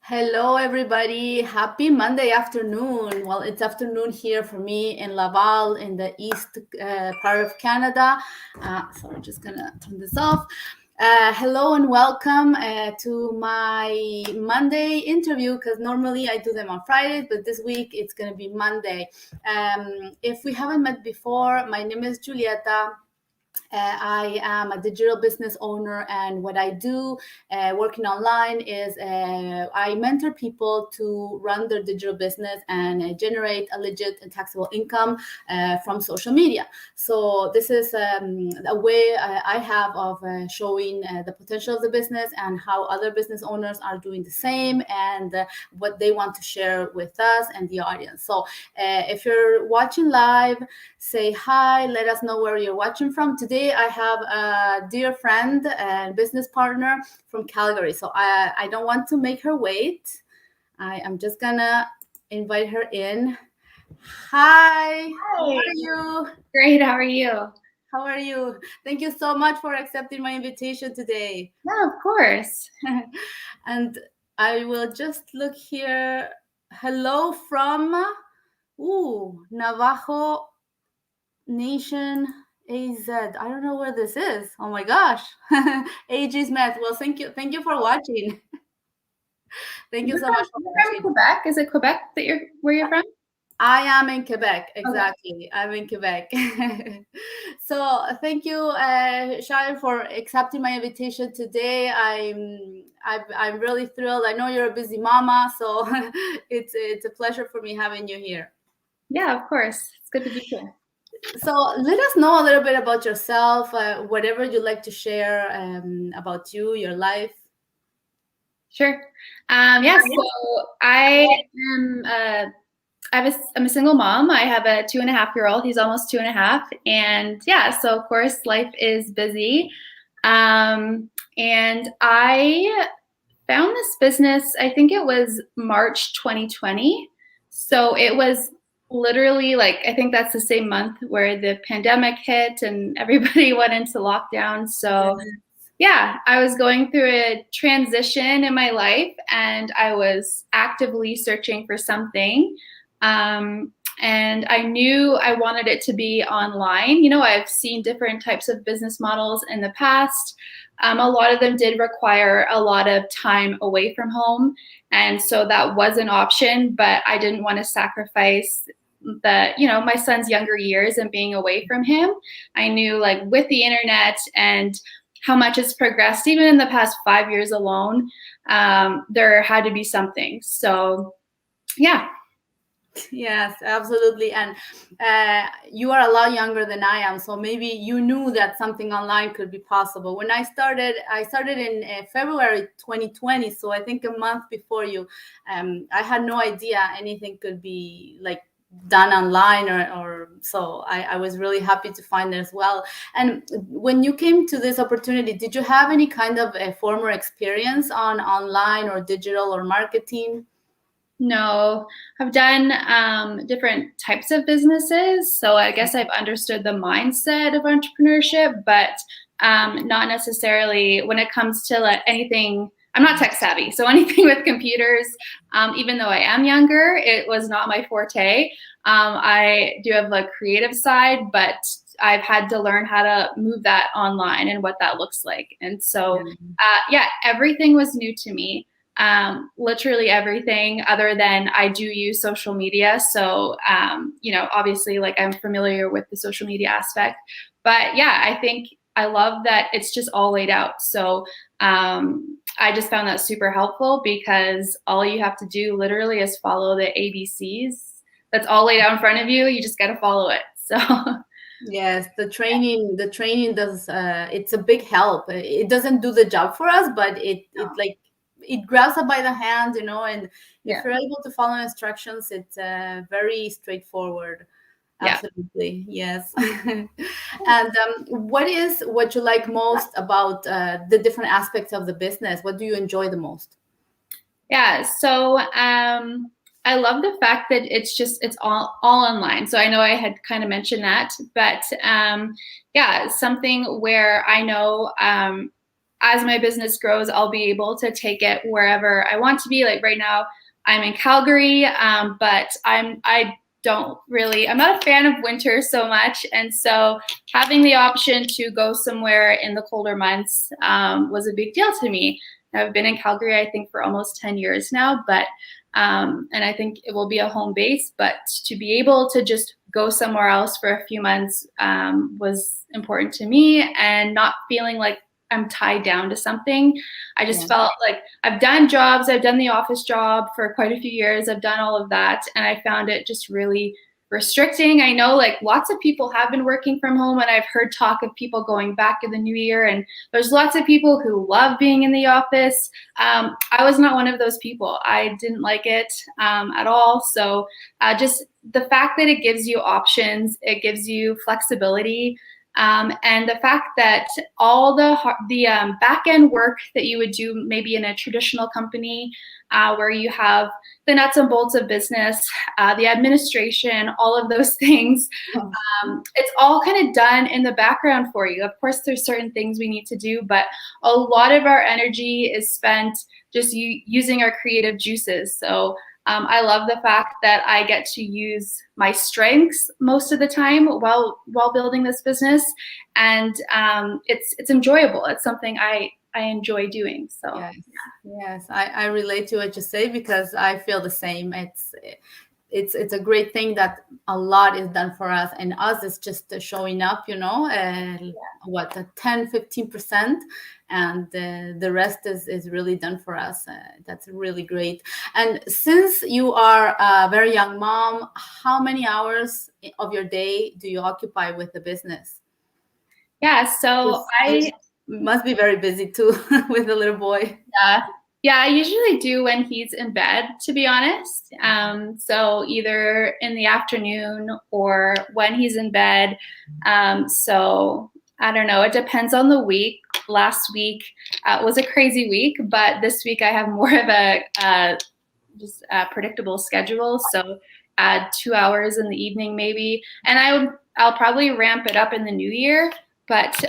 Hello, everybody. Happy Monday afternoon. Well, it's afternoon here for me in Laval in the east part of Canada. Sorry, just gonna turn this off. Hello and welcome to my Monday interview because normally I do them on Fridays, but this week it's gonna be Monday. If we haven't met before, my name is Julieta. I am a digital business owner, and what I do working online is I mentor people to run their digital business and generate a legit and taxable income from social media. So this is a way I have of showing the potential of the business and how other business owners are doing the same and what they want to share with us and the audience. So if you're watching live, say hi, let us know where you're watching from. Today I have a dear friend and business partner from Calgary, so I don't want to make her wait. I am just gonna invite her in. Hi, how are you? Great, how are you? How are you? Thank you so much for accepting my invitation today. Yeah, of course. And I will just look here. Hello from Navajo Nation AZ. I don't know where this is. Oh my gosh. AG Smith. Well, thank you for watching. Thank you so much for You're watching. from Quebec? Is it Quebec that where you're from? I am in Quebec, exactly. I'm in Quebec. So thank you, Shae, for accepting my invitation today. I'm really thrilled. I know you're a busy mama, so it's a pleasure for me having you here. Yeah, of course. It's good to be here. So let us know a little bit about yourself, whatever you'd like to share about you, your life. Sure. So I am I'm a single mom. I have a 2.5-year-old. He's almost 2.5. And yeah, so of course life is busy. And I found this business, I think it was March 2020. So it was literally I think that's the same month where the pandemic hit and everybody went into lockdown. So yeah, I was going through a transition in my life and I was actively searching for something. And I knew I wanted it to be online. You know, I've seen different types of business models in the past. A lot of them did require a lot of time away from home. And so that was an option, but I didn't want to sacrifice my son's younger years and being away from him. I knew with the internet and how much it's progressed, even in the past 5 years alone, there had to be something. So yeah. Yes, absolutely. And you are a lot younger than I am, so maybe you knew that something online could be possible. When I started in February 2020, so I think a month before you. I had no idea anything could be done online or so I was really happy to find it as well. And when you came to this opportunity, did you have any kind of a former experience on online or digital or marketing? No, I've done different types of businesses. So I guess I've understood the mindset of entrepreneurship, but not necessarily when it comes to anything. I'm not tech savvy. So anything with computers, even though I am younger, it was not my forte. I do have a creative side, but I've had to learn how to move that online and what that looks like. And so, everything was new to me. Literally everything, other than I do use social media. So, obviously I'm familiar with the social media aspect, but yeah, I think I love that it's just all laid out. So, I just found that super helpful because all you have to do literally is follow the ABCs. That's all laid out in front of you. You just got to follow it. So yes, the training does it's a big help. It doesn't do the job for us, but it grabs us by the hand, and if you're able to follow instructions, it's very straightforward. Absolutely. Yes. And what you like most about the different aspects of the business? What do you enjoy the most? Yeah, so I love the fact that it's all online. So I know I had kind of mentioned that, but something where I know as my business grows, I'll be able to take it wherever I want to be. Like right now, I'm in Calgary, but I'm not a fan of winter so much. And so having the option to go somewhere in the colder months was a big deal to me. I've been in Calgary, I think, for almost 10 years now, but and I think it will be a home base, but to be able to just go somewhere else for a few months was important to me, and not feeling like I'm tied down to something. I just felt like I've done jobs, I've done the office job for quite a few years, I've done all of that, and I found it just really restricting. I know like lots of people have been working from home, and I've heard talk of people going back in the new year, and there's lots of people who love being in the office. I was not one of those people. I didn't like it at all. So just the fact that it gives you options, it gives you flexibility, and the fact that all the back end work that you would do maybe in a traditional company, where you have the nuts and bolts of business, the administration, all of those things, it's all kind of done in the background for you. Of course, there's certain things we need to do, but a lot of our energy is spent just using our creative juices. So I love the fact that I get to use my strengths most of the time while building this business, and it's enjoyable. It's something I enjoy doing. So yes, I relate to what you say, because I feel the same. It's a great thing that a lot is done for us, and us is just showing up, what, 10-15%, and the rest is really done for us. That's really great. And since you are a very young mom, how many hours of your day do you occupy with the business? So I must be very busy too with a little boy. Yeah, I usually do when he's in bed, to be honest. So either in the afternoon or when he's in bed. So I don't know. It depends on the week. Last week was a crazy week, but this week I have more of a predictable schedule. So 2 hours in the evening maybe, and I'll probably ramp it up in the new year. But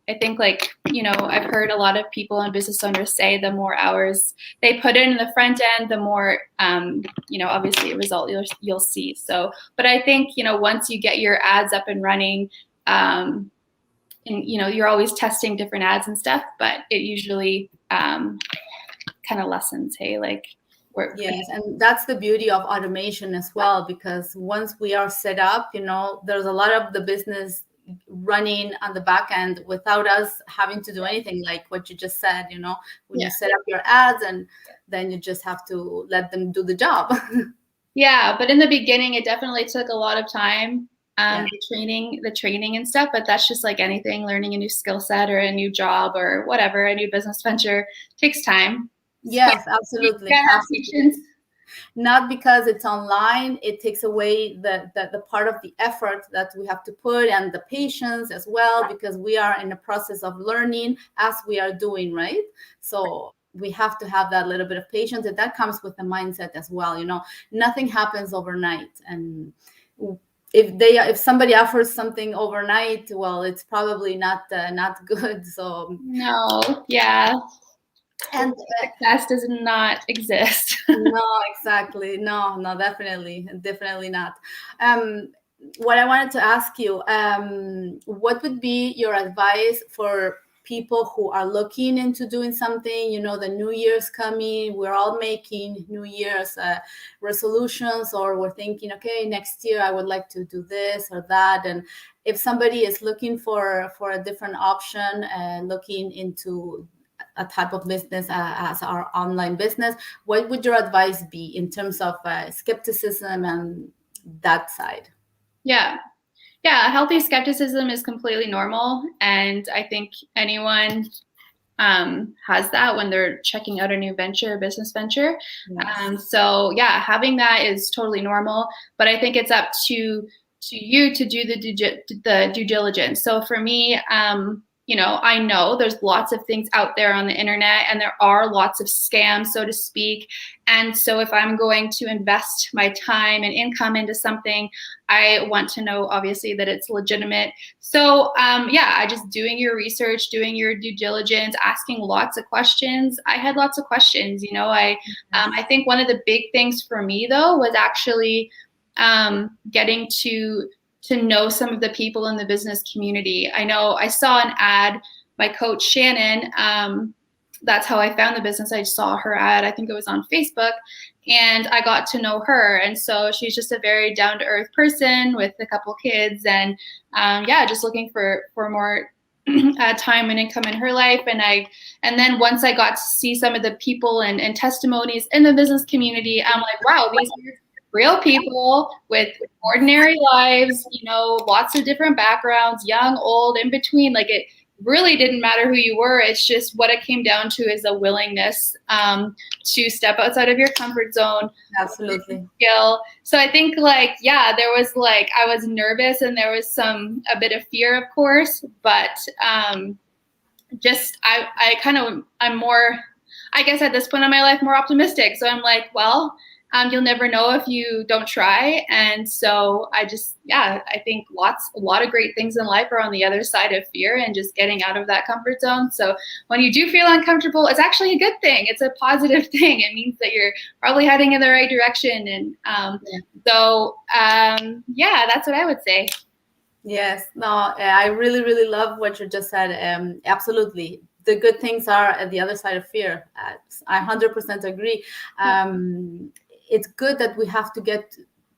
I think, like, I've heard a lot of people and business owners say the more hours they put in the front end, the more, obviously a result you'll see. So, but I think, once you get your ads up and running, and, you're always testing different ads and stuff, but it usually kind of lessens, yes, and that's the beauty of automation as well, because once we are set up, there's a lot of the business running on the back end without us having to do anything, like what you just said, when you set up your ads, and then you just have to let them do the job. Yeah, but in the beginning, it definitely took a lot of time, the training and stuff, but that's just like anything, learning a new skill set or a new job or whatever, a new business venture takes time. Yes, absolutely. Not because it's online, it takes away the part of the effort that we have to put, and the patience as well, because we are in a process of learning as we are doing, right? So we have to have that little bit of patience, and that comes with the mindset as well. Nothing happens overnight, and if somebody offers something overnight, well, it's probably not good. So no, yeah. And success does not exist. No, exactly. No, definitely not. What I wanted to ask you, what would be your advice for people who are looking into doing something? The New Year's coming, we're all making New Year's resolutions, or we're thinking, okay, next year I would like to do this or that. And if somebody is looking for a different option, looking into a type of business as our online business, what would your advice be in terms of skepticism and that side? Yeah, healthy skepticism is completely normal, and I think anyone has that when they're checking out a new business venture. Yes. So yeah, having that is totally normal, but I think it's up to you to do the due diligence. So for me, I know there's lots of things out there on the internet, and there are lots of scams, so to speak. And so if I'm going to invest my time and income into something, I want to know, obviously, that it's legitimate. So I just doing your research, doing your due diligence, asking lots of questions. I had lots of questions. I think one of the big things for me, though, was actually getting to know some of the people in the business community. I know I saw an ad by Coach Shannon. That's how I found the business. I saw her ad, I think it was on Facebook, and I got to know her. And so she's just a very down-to-earth person with a couple kids, and just looking for more time and income in her life. And then once I got to see some of the people and testimonies in the business community, I'm like, wow, these are real people with ordinary lives, lots of different backgrounds, young, old, in between. Like, it really didn't matter who you were. It's just what it came down to is a willingness to step outside of your comfort zone. Absolutely. Skill. So I think there was I was nervous, and there was a bit of fear, of course, but I'm more, I guess at this point in my life, more optimistic. So I'm like, well, you'll never know if you don't try. And so I think a lot of great things in life are on the other side of fear and just getting out of that comfort zone. So when you do feel uncomfortable, it's actually a good thing. It's a positive thing. It means that you're probably heading in the right direction. And that's what I would say. Yes, no, I really, really love what you just said. Absolutely. The good things are at the other side of fear. I 100% agree. It's good that we have to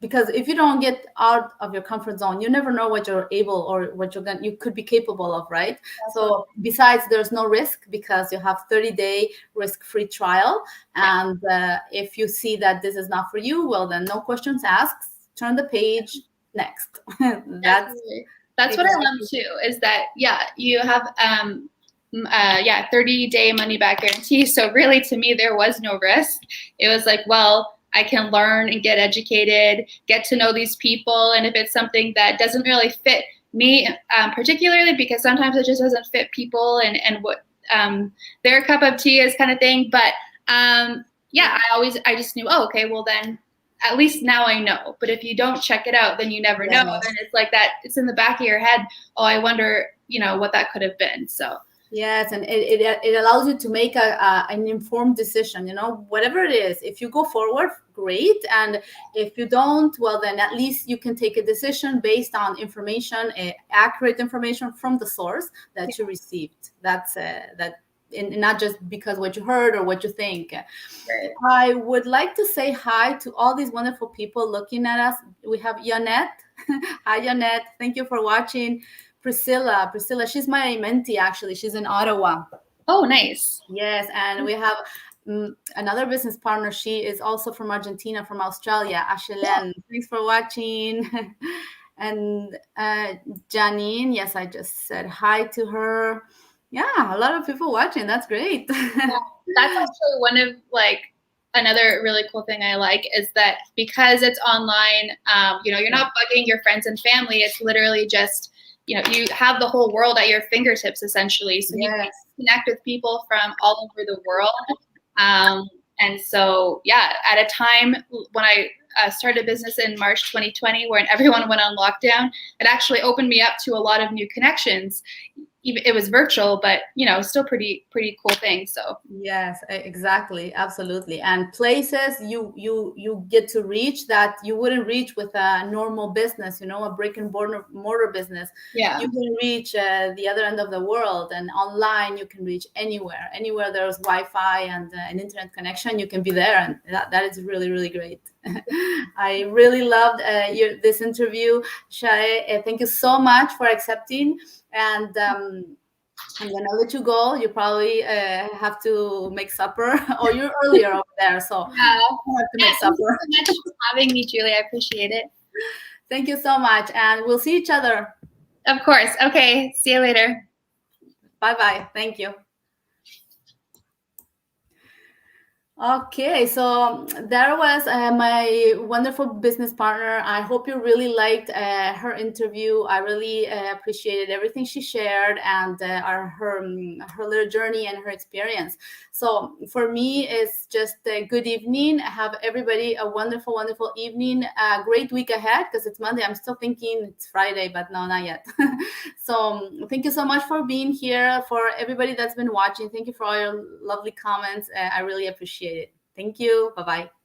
because if you don't get out of your comfort zone, you never know what you're able or what you could be capable of, right? So besides, there's no risk because you have 30-day risk-free trial. And if you see that this is not for you, well, then no questions asked, turn the page, next. That's what I love too, is that, you have 30-day money back guarantee. So really, to me, there was no risk. It was like, well, I can learn and get educated, get to know these people. And if it's something that doesn't really fit me, particularly because sometimes it just doesn't fit people and what their cup of tea is, kind of thing. But I just knew, oh, okay, well then at least now I know. But if you don't check it out, then you never know. And it's like that, it's in the back of your head. Oh, I wonder, what that could have been. So. Yes, and it allows you to make an informed decision, whatever it is. If you go forward, great. And if you don't, well, then at least you can take a decision based on information, accurate information from the source that you received. That's that. And not just because what you heard or what you think. Right. I would like to say hi to all these wonderful people looking at us. We have Yonette. Hi, Yonette. Thank you for watching. Priscilla, she's my mentee, actually. She's in Ottawa. Oh, nice. Yes, and we have another business partner. She is also from Argentina, from Australia, Ashelen. Yeah. Thanks for watching. And Janine, yes, I just said hi to her. Yeah, a lot of people watching. That's great. Yeah, that's actually one of another really cool thing I like is that because it's online, you're not bugging your friends and family. It's literally just, you have the whole world at your fingertips, essentially. So you can connect with people from all over the world. And so, at a time when I started a business in March 2020, when everyone went on lockdown, it actually opened me up to a lot of new connections. It was virtual, but still pretty cool thing. So yes, exactly, absolutely. And places you get to reach that you wouldn't reach with a normal business, a brick and mortar business. Yeah, you can reach the other end of the world, and online you can reach anywhere there's Wi-Fi and an internet connection. You can be there, and that is really, really great. I really loved this interview, Shae. Thank you so much for accepting. And I'm gonna let you go. You probably have to make supper, or you're earlier over there, so you have to make supper. Thank you so much for having me, Julie. I appreciate it. Thank you so much, and we'll see each other. Of course. Okay. See you later. Bye-bye. Thank you. Okay, so there was my wonderful business partner. I hope you really liked her interview. I really appreciated everything she shared and her little journey and her experience. So for me, it's just a good evening. Have everybody a wonderful, wonderful evening. A great week ahead because it's Monday. I'm still thinking it's Friday, but no, not yet. So thank you so much for being here. For everybody that's been watching, thank you for all your lovely comments. I really appreciate it. Thank you. Bye-bye.